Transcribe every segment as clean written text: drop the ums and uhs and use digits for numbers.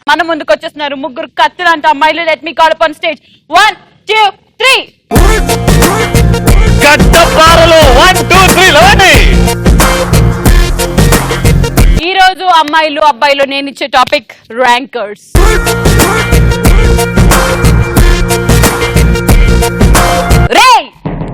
మన ముందుకు వచ్చేస్తున్నారు ముగ్గురు కత్తులంట అమ్మాయిలు. Let me call upon stage 1 2 3. కట్టపారలు 1 2 3 లేవండి. ఈ రోజు అమ్మాయిలు అబ్బాయిలు నేను ఇచ్చే టాపిక్ ర్యాంకర్స్. రేయ్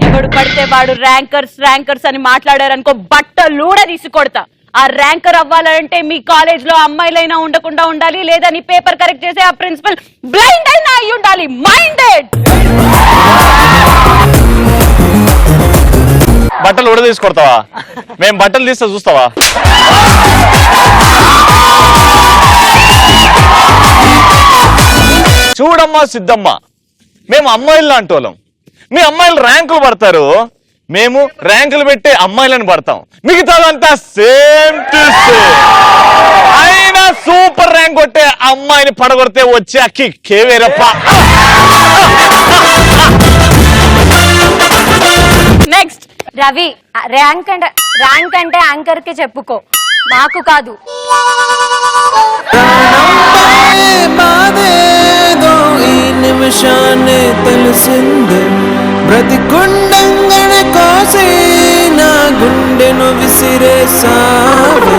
ఎవడు పడితే వాడు ర్యాంకర్స్ అని మాట్లాడారనుకో బట్టలూడ తీసి కొడతా. ఆ ర్యాంకర్ అవ్వాలంటే మీ కాలేజ్ లో అమ్మాయిలైనా ఉండకుండా ఉండాలి, లేదా నీ పేపర్ కరెక్ట్ చేసే ఆ ప్రిన్సిపల్ బ్లైండ్ అయినా అయి ఉండాలి. మైండెడ్. బట్టలు ఉడ తీసుకొడతావా? మేము బట్టలు తీస్తే చూస్తావా? చూడమ్మా సిద్ధమ్మ, మేము అమ్మాయిలు లాంటి వాళ్ళం. మీ అమ్మాయిలు ర్యాంకులు పడతారు, మేము ర్యాంకులు పెట్టే అమ్మాయిలను పడతాం. మిగతాదంతా సేమ్ టు సేమ్. అయినా సూపర్ ర్యాంక్ కొట్టే అమ్మాయిని పడగొడితే వచ్చే అక్కి కేవేరప్ప. నెక్స్ట్ రవి, ర్యాంక్ అంటే యాంకర్ కి చెప్పుకో, మాకు కాదు. నిమిషాన్ని తెలిసింది బ్రతికుండంగన కోసి నా గుండెను విసిరేసావు.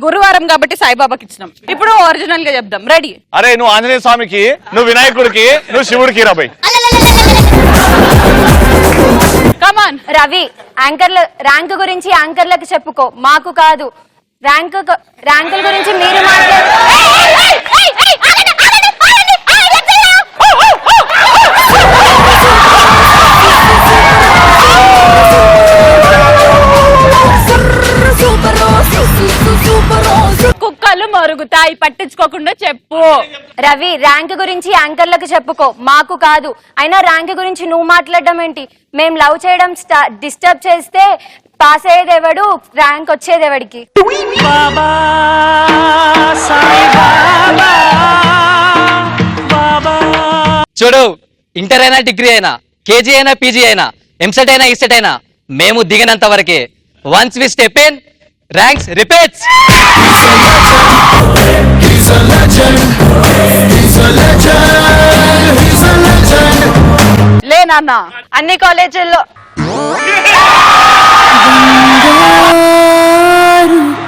గురువారం కాబట్టి సాయిబాబాకి ఇచ్చినాం. ఇప్పుడు ఒరిజినల్ గా చెప్దాం. రెడీ? అరే నువ్వు ఆంజనేయ స్వామికి, నువ్వు వినాయకుడికి, నువ్వు శివుడికి రాబాయ్. కమాన్ రవి, ర్యాంక్ గురించి యాంకర్లకు చెప్పుకో, మాకు కాదు. ర్యాంకుల గురించి మీరు మాట్లాడు. కుక్కలు మరుగుతాయి, పట్టించుకోకుండా చెప్పు. రవి, ర్యాంక్ గురించి యాంకర్లకు చెప్పుకో, మాకు కాదు. అయినా ర్యాంక్ గురించి నువ్వు మాట్లాడడం ఏంటి? మేం లవ్ చేయడం డిస్టర్బ్ చేస్తే పాస్ అయ్యేది ఎవడు, ర్యాంక్ వచ్చేది ఎవడికి? చూడు, ఇంటర్ అయినా డిగ్రీ అయినా కేజీ అయినా పీజీ అయినా ఎంసెట్ అయినా ఇసెట్ అయినా మేము దిగినంత వరకే. Once we step in, ranks repeats. లే నాన్న, అన్ని కాలేజీల్లో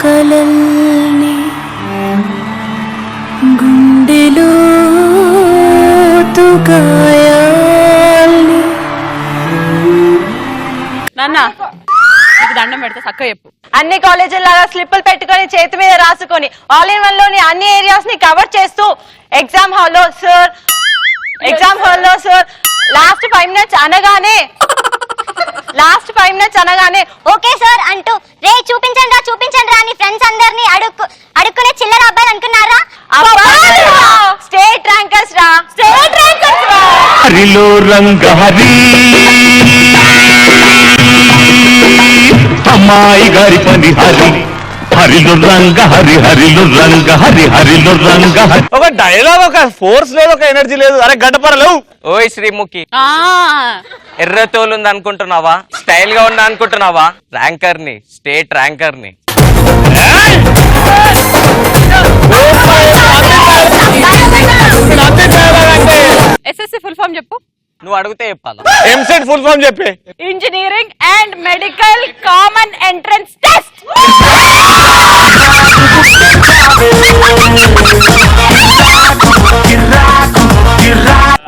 కలల్ని గుండెలో తుగాయాల్ని. నాన్న నీకు దండం పెడితే చక్క చెప్పు. అన్ని కాలేజీలాగా స్లిప్పులు పెట్టుకొని చేతి మీద రాసుకొని ఆల్ ఇన్ వన్ లోని అన్ని ఏరియాస్ ని కవర్ చేస్తూ ఎగ్జామ్ హాల్లో సార్ లాస్ట్ 5 మినిట్స్ అనగానే ఓకే సార్ అంటూ రే చూపించండి రా అని ఫ్రెండ్స్ అందరినీ అడుక్కునే చిల్లర అబ్బాయిలు అనుకున్నారా? స్టేట్ ర్యాంకర్స్ రా. హరిలో రంగ హరి, అమ్మాయి గారి పని హరి, హరిలో రంగ హరి, హరిలో రంగ హరి, హరిలో రంగ హరి. ఒక డైలాగ్, ఒక ఫోర్స్ లేదు, ఒక ఎనర్జీ లేదు. అరే గడ్డపరలేవు. ఓయ్ శ్రీముఖి, ఎర్ర తోలుంది అనుకుంటున్నావా? స్టైల్ గా ఉన్నా అనుకుంటున్నావా? ర్యాంకర్ ని, స్టేట్ ర్యాంకర్ ని. ఎస్ఎస్సి ఫుల్ ఫామ్ చెప్పు. నువ్వు అడిగితే చెప్పాలా? ఎంసెట్ ఫుల్ ఫామ్ చెప్పే. Engineering and medical common entrance test.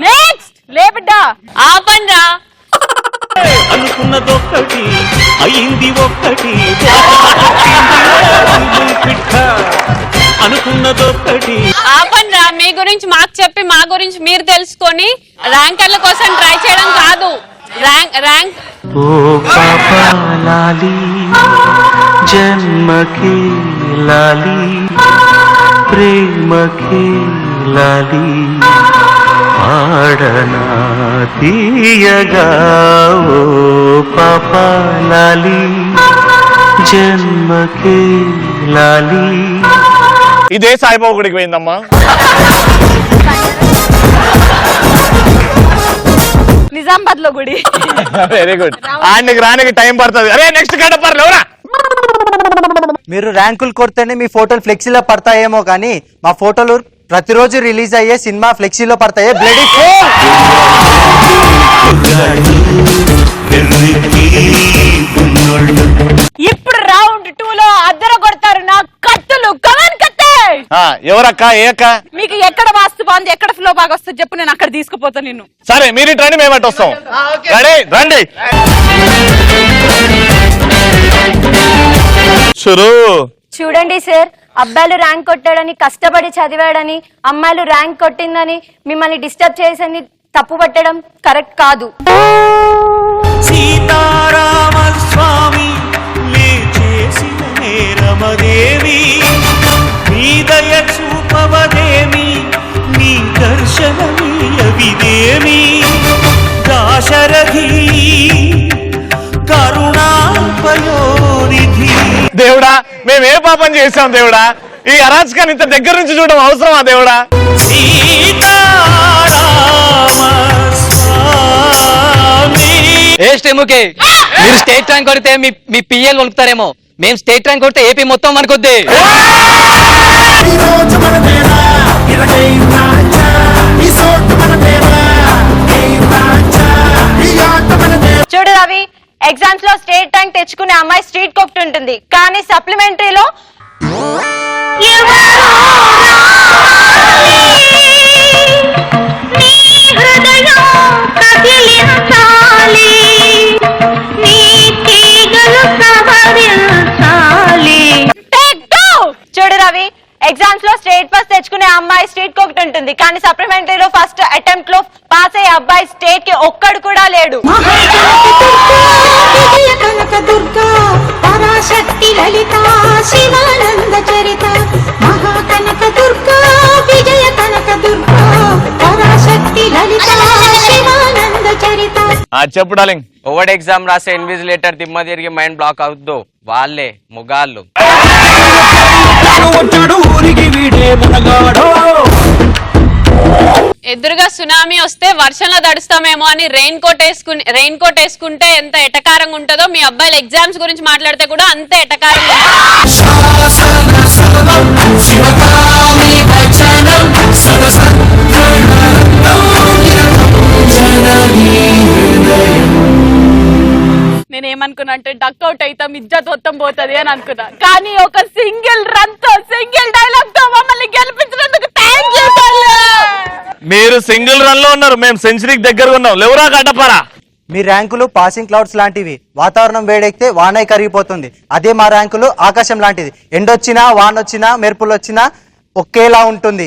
Next లే బిడ్డ, ఆపండా. అనుకున్నదొక్కటి అయింది ఒక్కటి, అనుకున్నదొక్కటి. ఆపండా. మీ గురించి మాకు చెప్పి మా గురించి మీరు తెలుసుకొని ర్యాంకర్ల కోసం ట్రై చేయడం కాదు. ర్యాంక్ ఓ పాపా లాలి జన్మకి లాలి ప్రేమకి లాలి పాడనా తీయగా ఓ పాపా లాలి జన్మకి లాలి. ఇదే సాయిబాబు గుడికి పోయిందమ్మా. నిజామాబాద్ లో గుడి. Very good. ఆయనకి రానికి టైం పడుతుంది. అరే నెక్స్ట్ గడపర్లు ఎవరా? మీరు ర్యాంకులు కొడితేనే మీ ఫోటోలు ఫ్లెక్సీలో పడతాయేమో కానీ మా ఫోటోలు ప్రతిరోజు రిలీజ్ అయ్యే సినిమా ఫ్లెక్సీలో పడతాయి బ్లడీ ఇప్పుడు రౌండ్ 2 లో అద్దర కొడతారు నా కత్తులు. కమాన్ కత్తే. ఎవరక్క ఏక మీకు ఎక్కడ వాస్తు బాగుంది, ఎక్కడ ఫ్లో బాగా వస్తుంది చెప్పు, నేను అక్కడ తీసుకుపోతాను నిన్ను. సరే మీరు రండి, మేము అటు వస్తాం. రెడీ రండి. షురు. చూడండి సార్, అబ్బాయిలు ర్యాంక్ కొట్టాడని కష్టపడి చదివాడని అమ్మాయిలు ర్యాంక్ కొట్టిందని మిమ్మల్ని డిస్టర్బ్ చేసింది తప్పు పట్టడం కరెక్ట్ కాదు. సీతారామ స్వామి చేసిన నేరమదేవి నీ దయ చూపవదేమి నీ దర్శనమీయవిదేమి దాశరథి కరుణాపయోనిధి. దేవుడా మేము ఏ పాపం చేశాం దేవుడా? ఈ అరాచకాన్ని ఇంత దగ్గర నుంచి చూడడం అవసరమా దేవుడా? ఏ స్టెముకే మీరు స్టేట్ ర్యాంక్ కొడితే మీ పిఎల్ వలుపుతారేమో, మేము స్టేట్ ర్యాంక్ కొడితే ఏపీ మొత్తం అనుకొద్ది. చూడు రవి, ఎగ్జామ్స్ లో స్టేట్ ర్యాంక్ తెచ్చుకునే అమ్మాయి స్ట్రీట్ కుక్ ఉంటుంది, కానీ సప్లిమెంటరీలో చూడు రవి, ఎగ్జామ్స్ లో స్టేట్ ఫస్ట్ తెచ్చుకునే అమ్మాయి స్ట్రీట్ కుక్ ఉంటుంది, కానీ సప్లిమెంటరీలో ఫస్ట్ అటెంప్ట్ లో పాస్ అయ్యే అబ్బాయి స్టేట్ కి ఒక్కడు కూడా లేడు. పరాశక్తి లలిత శివానంద చరిత మహాకనక దుర్గా విజయ కనక దుర్గా పరాశక్తి లలిత శివానంద చరిత. చెప్పు డార్లింగ్. ఓవర్డ్ ఎగ్జామ్ రాసే ఇన్విజిలేటర్ దిమ్మ తిరిగి మైండ్ బ్లాక్ అవుద్దు, వాళ్ళే ముగాళ్ళు. ఎదురుగా సునామీ వస్తే వర్షంలో తడుస్తామేమో అని రెయిన్ కోట్ వేసుకుంటే ఎంత ఎటకారంగా ఉంటుందో, మీ అబ్బాయిల ఎగ్జామ్స్ గురించి మాట్లాడితే కూడా అంతే ఎటకారంగా. నేనేమనుకున్నా అంటే డక్అవుట్ అవుతాం, ఇజ్జత్ మొత్తం పోతుంది అని అనుకున్నా, కానీ ఒక సింగిల్ రన్ తో సింగిల్ డైలాగ్ తో మమ్మల్ని గెలిపించినందుకు థ్యాంక్ యూ. మీరు సింగిల్ రన్ లో ఉన్నారు, మేము సెంచరీకి దగ్గరగా ఉన్నాం. లేవురా గడ్డపారా. మీ ర్యాంకులు పాసింగ్ క్లౌడ్స్ లాంటివి, వాతావరణం వేడెక్కితే వానై కరిగిపోతుంది. అదే మా ర్యాంకులు ఆకాశం లాంటిది, ఎండొచ్చినా వానొచ్చినా మెరుపులు వచ్చినా ఒకేలా ఉంటుంది.